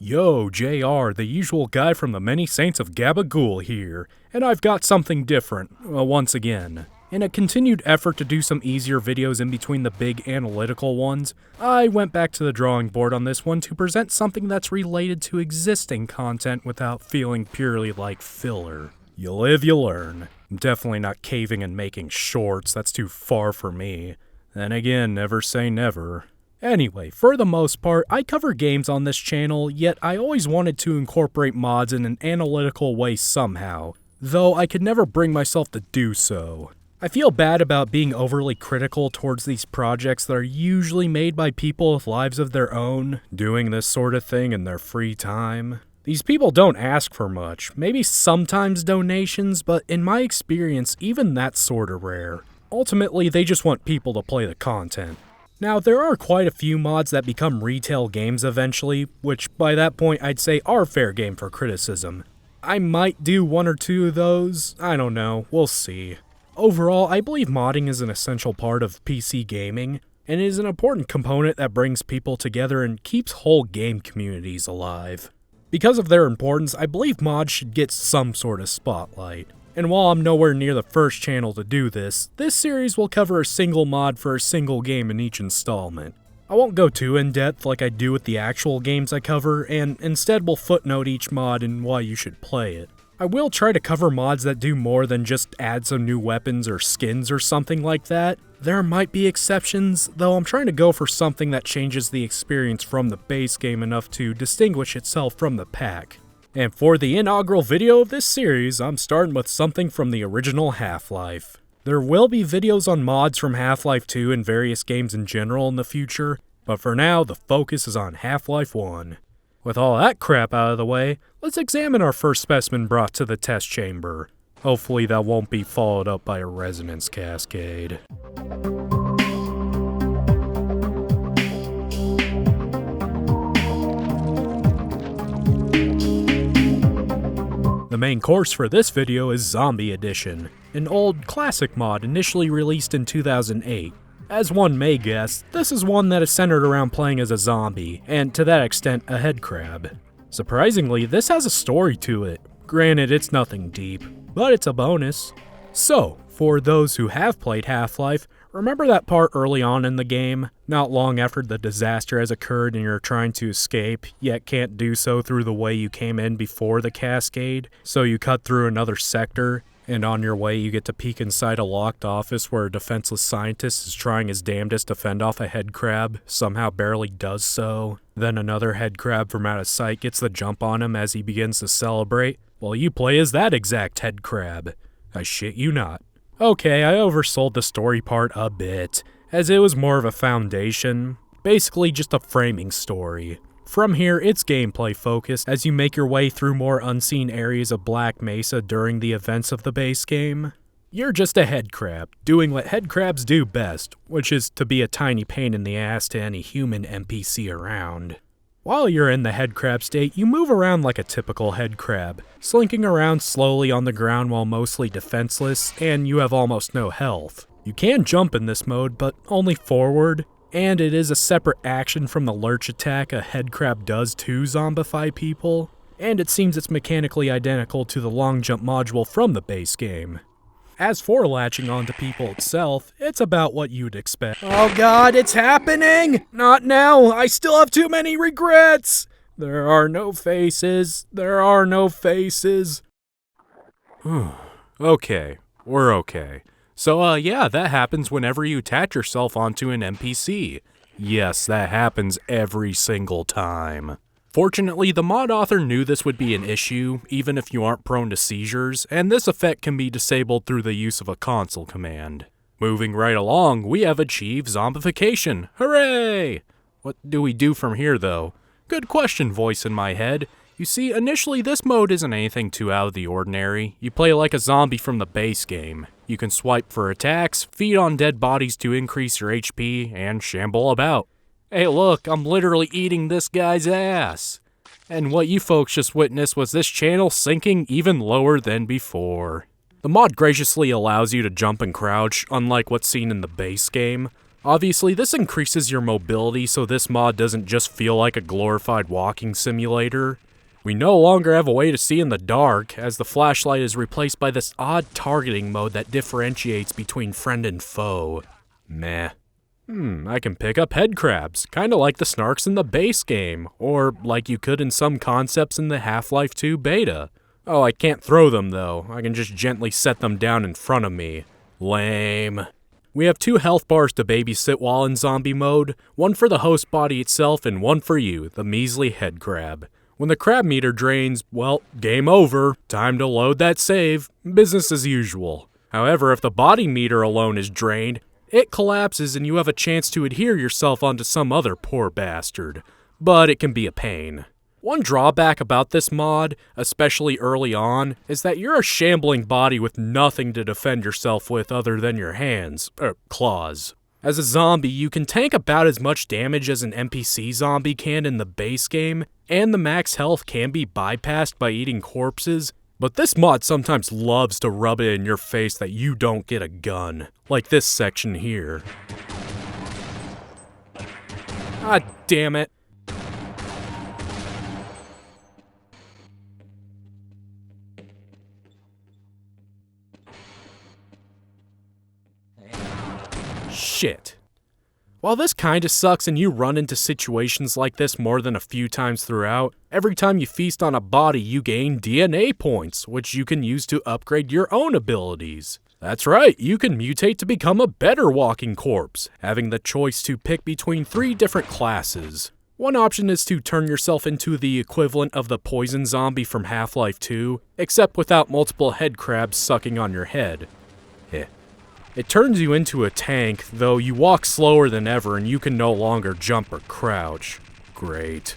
Yo, JR, the usual guy from the Many Saints of Gabagool here, and I've got something different, once again. In a continued effort to do some easier videos in between the big analytical ones, I went back to the drawing board on this one to present something that's related to existing content without feeling purely like filler. You live, you learn. I'm definitely not caving and making shorts, that's too far for me. Then again, never say never. Anyway, for the most part, I cover games on this channel, yet I always wanted to incorporate mods in an analytical way somehow, though I could never bring myself to do so. I feel bad about being overly critical towards these projects that are usually made by people with lives of their own, doing this sort of thing in their free time. These people don't ask for much, maybe sometimes donations, but in my experience, even that's sorta rare. Ultimately, they just want people to play the content. Now, there are quite a few mods that become retail games eventually, which by that point I'd say are fair game for criticism. I might do one or two of those, I don't know, we'll see. Overall, I believe modding is an essential part of PC gaming, and it is an important component that brings people together and keeps whole game communities alive. Because of their importance, I believe mods should get some sort of spotlight. And while I'm nowhere near the first channel to do this, this series will cover a single mod for a single game in each installment. I won't go too in-depth like I do with the actual games I cover, and instead will footnote each mod and why you should play it. I will try to cover mods that do more than just add some new weapons or skins or something like that. There might be exceptions, though I'm trying to go for something that changes the experience from the base game enough to distinguish itself from the pack. And for the inaugural video of this series, I'm starting with something from the original Half-Life. There will be videos on mods from Half-Life 2 and various games in general in the future, but for now, the focus is on Half-Life 1. With all that crap out of the way, let's examine our first specimen brought to the test chamber. Hopefully that won't be followed up by a resonance cascade. The main course for this video is Zombie Edition, an old classic mod initially released in 2008. As one may guess, this is one that is centered around playing as a zombie, and to that extent, a headcrab. Surprisingly, this has a story to it. Granted, it's nothing deep, but it's a bonus. So, for those who have played Half-Life, remember that part early on in the game, not long after the disaster has occurred and you're trying to escape, yet can't do so through the way you came in before the cascade, so you cut through another sector, and on your way you get to peek inside a locked office where a defenseless scientist is trying his damnedest to fend off a headcrab, somehow barely does so. Then another headcrab from out of sight gets the jump on him as he begins to celebrate. Well, you play as that exact headcrab. I shit you not. Okay, I oversold the story part a bit, as it was more of a foundation, basically just a framing story. From here, it's gameplay focused as you make your way through more unseen areas of Black Mesa during the events of the base game. You're just a headcrab, doing what headcrabs do best, which is to be a tiny pain in the ass to any human NPC around. While you're in the headcrab state, you move around like a typical headcrab, slinking around slowly on the ground while mostly defenseless, and you have almost no health. You can jump in this mode, but only forward, and it is a separate action from the lurch attack a headcrab does to zombify people, and it seems it's mechanically identical to the long jump module from the base game. As for latching onto people itself, it's about what you'd expect. Oh god, it's happening! Not now! I still have too many regrets! There are no faces. There are no faces. Okay, we're okay. So yeah, that happens whenever you attach yourself onto an NPC. Yes, that happens every single time. Fortunately, the mod author knew this would be an issue, even if you aren't prone to seizures, and this effect can be disabled through the use of a console command. Moving right along, we have achieved zombification. Hooray! What do we do from here, though? Good question, voice in my head. You see, initially this mode isn't anything too out of the ordinary. You play like a zombie from the base game. You can swipe for attacks, feed on dead bodies to increase your HP, and shamble about. Hey look, I'm literally eating this guy's ass. And what you folks just witnessed was this channel sinking even lower than before. The mod graciously allows you to jump and crouch, unlike what's seen in the base game. Obviously, this increases your mobility, so this mod doesn't just feel like a glorified walking simulator. We no longer have a way to see in the dark, as the flashlight is replaced by this odd targeting mode that differentiates between friend and foe. Meh. I can pick up headcrabs, kinda like the snarks in the base game, or like you could in some concepts in the Half-Life 2 beta. Oh, I can't throw them though, I can just gently set them down in front of me. Lame. We have 2 health bars to babysit while in zombie mode, one for the host body itself and one for you, the measly headcrab. When the crab meter drains, well, game over, time to load that save, business as usual. However, if the body meter alone is drained, it collapses and you have a chance to adhere yourself onto some other poor bastard. But it can be a pain. One drawback about this mod, especially early on, is that you're a shambling body with nothing to defend yourself with other than your hands, or claws. As a zombie, you can tank about as much damage as an NPC zombie can in the base game, and the max health can be bypassed by eating corpses, but this mod sometimes loves to rub it in your face that you don't get a gun, like this section here. Ah, damn it. Shit. While this kinda sucks and you run into situations like this more than a few times throughout, every time you feast on a body you gain DNA points, which you can use to upgrade your own abilities. That's right, you can mutate to become a better walking corpse, having the choice to pick between 3 different classes. One option is to turn yourself into the equivalent of the poison zombie from Half-Life 2, except without multiple headcrabs sucking on your head. It turns you into a tank, though you walk slower than ever and you can no longer jump or crouch. Great.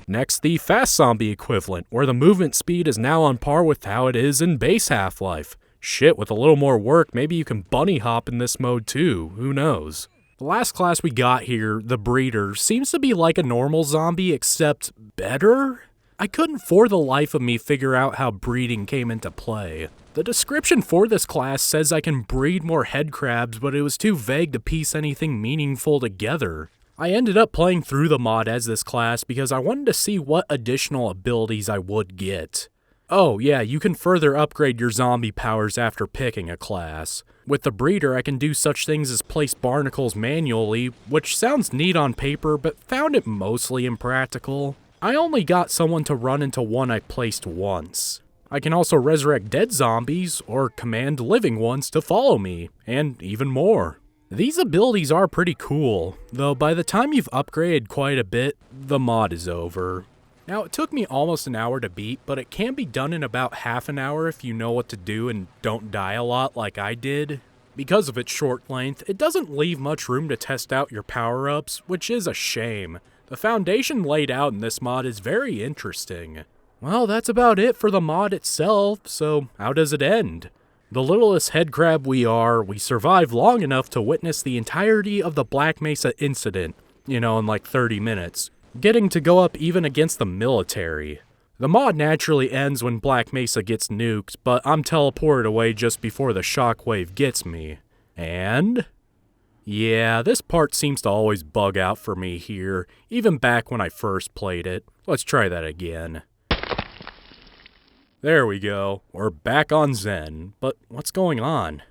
Next, the fast zombie equivalent, where the movement speed is now on par with how it is in base Half-Life. Shit, with a little more work, maybe you can bunny hop in this mode too, who knows. The last class we got here, the Breeder, seems to be like a normal zombie except better? I couldn't for the life of me figure out how breeding came into play. The description for this class says I can breed more headcrabs, but it was too vague to piece anything meaningful together. I ended up playing through the mod as this class because I wanted to see what additional abilities I would get. Oh yeah, you can further upgrade your zombie powers after picking a class. With the Breeder, I can do such things as place barnacles manually, which sounds neat on paper, but found it mostly impractical. I only got someone to run into one I placed once. I can also resurrect dead zombies, or command living ones to follow me, and even more. These abilities are pretty cool, though by the time you've upgraded quite a bit, the mod is over. Now, it took me almost an hour to beat, but it can be done in about half an hour if you know what to do and don't die a lot like I did. Because of its short length, it doesn't leave much room to test out your power-ups, which is a shame. The foundation laid out in this mod is very interesting. Well, that's about it for the mod itself, so how does it end? The littlest headcrab we are, we survived long enough to witness the entirety of the Black Mesa incident, in like 30 minutes, getting to go up even against the military. The mod naturally ends when Black Mesa gets nuked, but I'm teleported away just before the shockwave gets me. And? Yeah, this part seems to always bug out for me here, even back when I first played it. Let's try that again. There we go, we're back on Zen, but what's going on?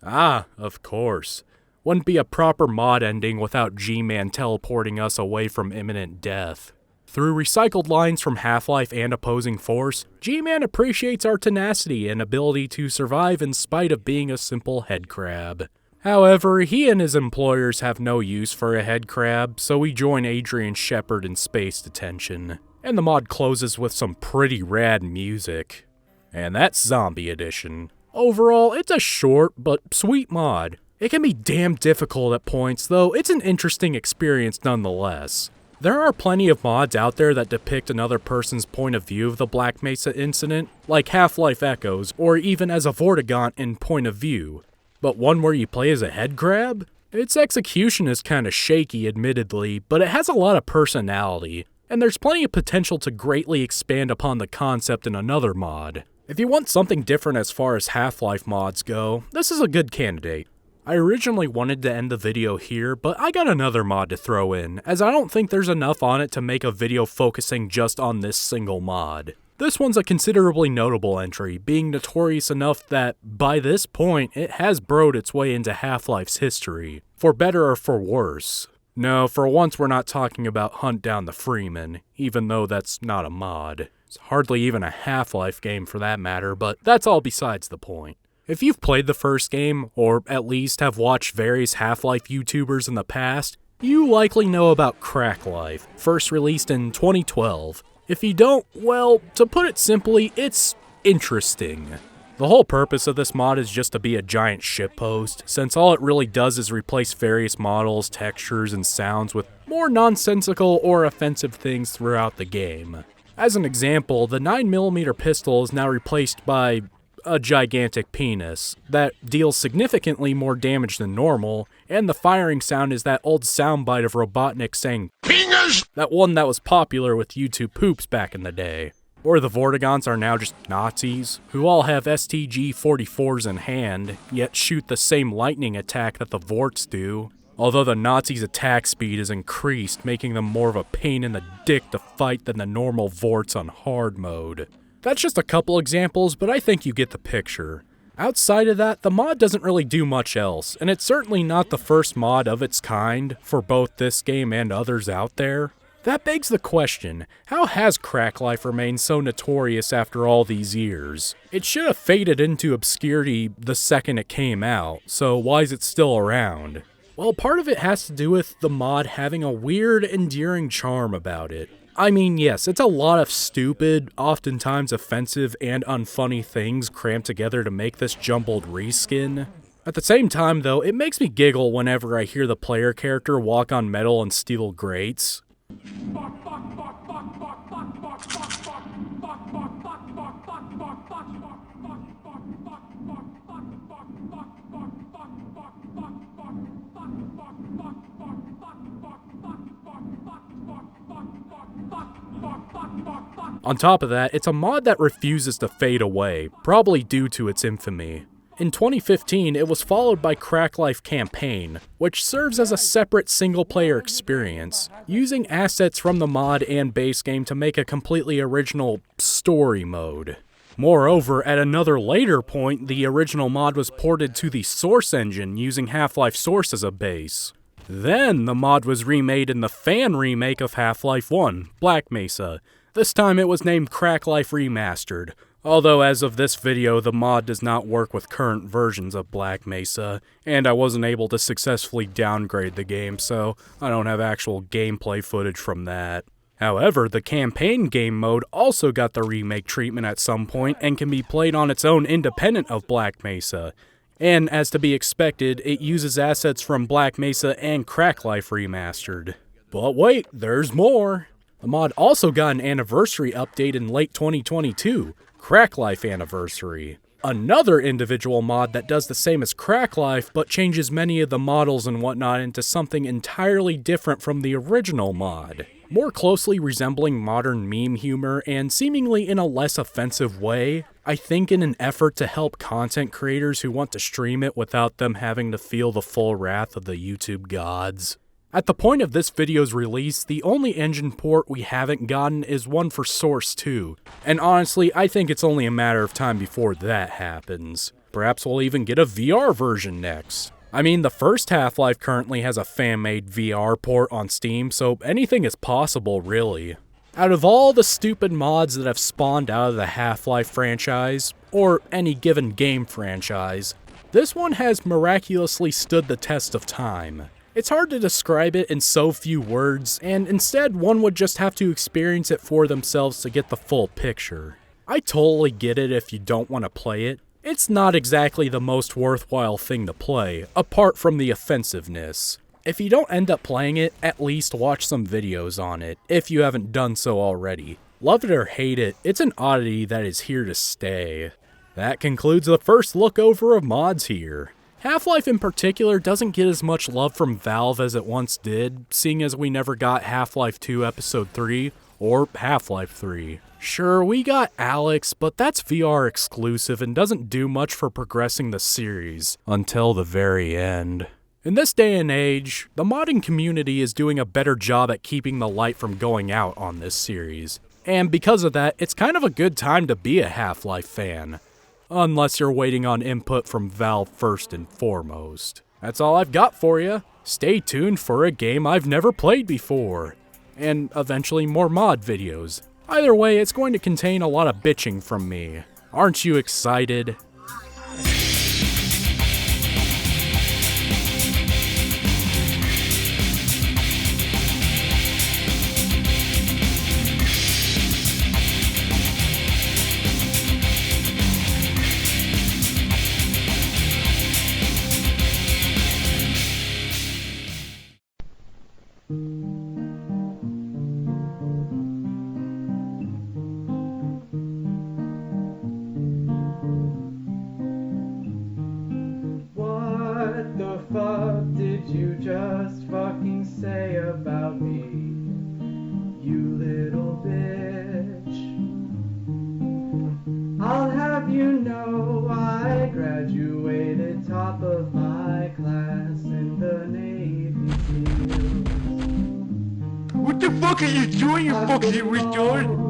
Ah, of course. Wouldn't be a proper mod ending without G-Man teleporting us away from imminent death. Through recycled lines from Half-Life and Opposing Force, G-Man appreciates our tenacity and ability to survive in spite of being a simple headcrab. However, he and his employers have no use for a headcrab, so we join Adrian Shepard in space detention. And the mod closes with some pretty rad music. And that's Zombie Edition. Overall, it's a short but sweet mod. It can be damn difficult at points, though it's an interesting experience nonetheless. There are plenty of mods out there that depict another person's point of view of the Black Mesa incident, like Half-Life Echoes, or even as a Vortigaunt in Point of View. But one where you play as a headcrab? Its execution is kinda shaky, admittedly, but it has a lot of personality. And there's plenty of potential to greatly expand upon the concept in another mod. If you want something different as far as Half-Life mods go, this is a good candidate. I originally wanted to end the video here, but I got another mod to throw in, as I don't think there's enough on it to make a video focusing just on this single mod. This one's a considerably notable entry, being notorious enough that, by this point, it has burrowed its way into Half-Life's history, for better or for worse. No, for once we're not talking about Hunt Down the Freeman, even though that's not a mod. It's hardly even a Half-Life game for that matter, but that's all besides the point. If you've played the first game, or at least have watched various Half-Life YouTubers in the past, you likely know about Crack Life, first released in 2012. If you don't, well, to put it simply, it's interesting. The whole purpose of this mod is just to be a giant shitpost, since all it really does is replace various models, textures, and sounds with more nonsensical or offensive things throughout the game. As an example, the 9mm pistol is now replaced by a gigantic penis that deals significantly more damage than normal, and the firing sound is that old soundbite of Robotnik saying "penis!" That one that was popular with YouTube poops back in the day. Or the Vortigaunts are now just Nazis, who all have STG-44s in hand, yet shoot the same lightning attack that the Vorts do, although the Nazis' attack speed is increased, making them more of a pain in the dick to fight than the normal Vorts on hard mode. That's just a couple examples, but I think you get the picture. Outside of that, the mod doesn't really do much else, and it's certainly not the first mod of its kind for both this game and others out there. That begs the question, how has Crack Life remained so notorious after all these years? It should have faded into obscurity the second it came out, so why is it still around? Well, part of it has to do with the mod having a weird, endearing charm about it. I mean, yes, it's a lot of stupid, oftentimes offensive and unfunny things crammed together to make this jumbled reskin. At the same time, though, it makes me giggle whenever I hear the player character walk on metal and steel grates. On top of that, it's a mod that refuses to fade away, probably due to its infamy. In 2015, it was followed by Crack Life Campaign, which serves as a separate single-player experience, using assets from the mod and base game to make a completely original story mode. Moreover, at another later point, the original mod was ported to the Source engine using Half-Life Source as a base. Then, the mod was remade in the fan remake of Half-Life 1, Black Mesa. This time it was named Crack Life Remastered, although as of this video the mod does not work with current versions of Black Mesa, and I wasn't able to successfully downgrade the game, so I don't have actual gameplay footage from that. However, the campaign game mode also got the remake treatment at some point and can be played on its own independent of Black Mesa. And as to be expected, it uses assets from Black Mesa and Crack Life Remastered. But wait, there's more! The mod also got an anniversary update in late 2022, Crack Life Anniversary. Another individual mod that does the same as Crack Life, but changes many of the models and whatnot into something entirely different from the original mod. More closely resembling modern meme humor, and seemingly in a less offensive way, I think in an effort to help content creators who want to stream it without them having to feel the full wrath of the YouTube gods. At the point of this video's release, the only engine port we haven't gotten is one for Source 2, and honestly, I think it's only a matter of time before that happens. Perhaps we'll even get a VR version next. I mean, the first Half-Life currently has a fan-made VR port on Steam, so anything is possible, really. Out of all the stupid mods that have spawned out of the Half-Life franchise, or any given game franchise, this one has miraculously stood the test of time. It's hard to describe it in so few words, and instead one would just have to experience it for themselves to get the full picture. I totally get it if you don't want to play it. It's not exactly the most worthwhile thing to play, apart from the offensiveness. If you don't end up playing it, at least watch some videos on it, if you haven't done so already. Love it or hate it, it's an oddity that is here to stay. That concludes the first look over of mods here. Half-Life in particular doesn't get as much love from Valve as it once did, seeing as we never got Half-Life 2 Episode 3, or Half-Life 3. Sure, we got Alex, but that's VR exclusive and doesn't do much for progressing the series until the very end. In this day and age, the modding community is doing a better job at keeping the light from going out on this series. And because of that, it's kind of a good time to be a Half-Life fan. Unless you're waiting on input from Valve first and foremost. That's all I've got for you. Stay tuned for a game I've never played before. And eventually more mod videos. Either way, it's going to contain a lot of bitching from me. Aren't you excited? What the fuck did you just fucking say about me, you little bitch? I'll have you know I graduated top of my class in the Navy SEALs. What the fuck are you doing, you fucking retard?